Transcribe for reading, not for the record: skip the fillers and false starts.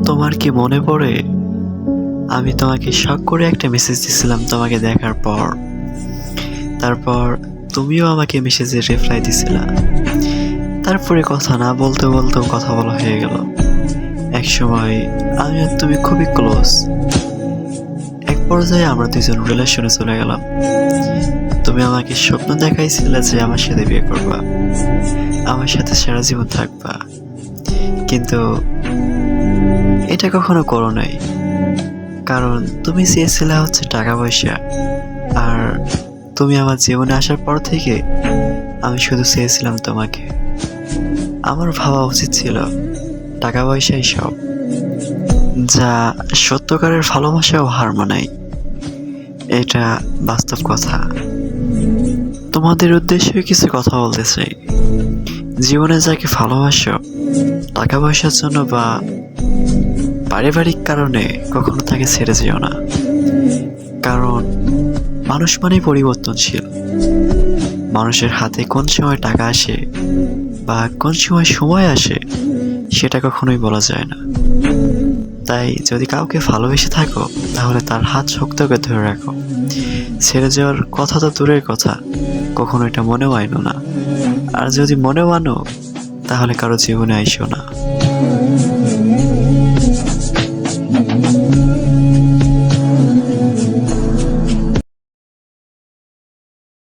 তোমার কি মনে পড়ে আমি তোমাকে শখ করে একটা মেসেজ দিছিলাম তোমাকে দেখার পর? তারপর তুমিও আমাকে মেসেজের রিপ্লাই দিছিলা। তারপরে কথা না বলতে বলতেও কথা বলা হয়ে গেল। এক সময় আমি আর তুমি খুবই ক্লোজ। এক পর্যায়ে আমরা দুজন রিলেশনে চলে গেলাম। তুমি আমাকে স্বপ্ন দেখাইছিলে যে আমার সাথে বিয়ে করবা, আমার সাথে সারা জীবন থাকবা, কিন্তু এটা কখনো করো নাই। কারণ তুমি চেয়েছিলে হচ্ছে টাকা পয়সা। আর তুমি আমার জীবনে আসার পর থেকে আমি শুধু চেয়েছিলাম তোমাকে। আমার ভাবা উচিত ছিল টাকা পয়সাই সব, যা সত্যকারের ভালোবাসাও হার মানায়। এটা বাস্তব কথা। তোমাদের উদ্দেশ্যে কিছু কথা বলতে চাই। জীবনে যাকে ভালোবাসো, টাকা পয়সার জন্য বা পারিবারিক কারণে কখনো তাকে ছেড়ে যেও না। কারণ মানুষ মানেই পরিবর্তনশীল। মানুষের হাতে কোন সময় টাকা আসে বা কোন সময় সময় আসে সেটা কখনোই বলা যায় না। তাই যদি কাউকে ভালোবেসে থাকো তাহলে তার হাত শক্ত করে ধরে রাখো। ছেড়ে যাওয়ার কথা তো দূরের কথা, কখনো এটা মনেও আনো না। আর যদি মনেও আনো তাহলে কারো জীবনে আইসো না।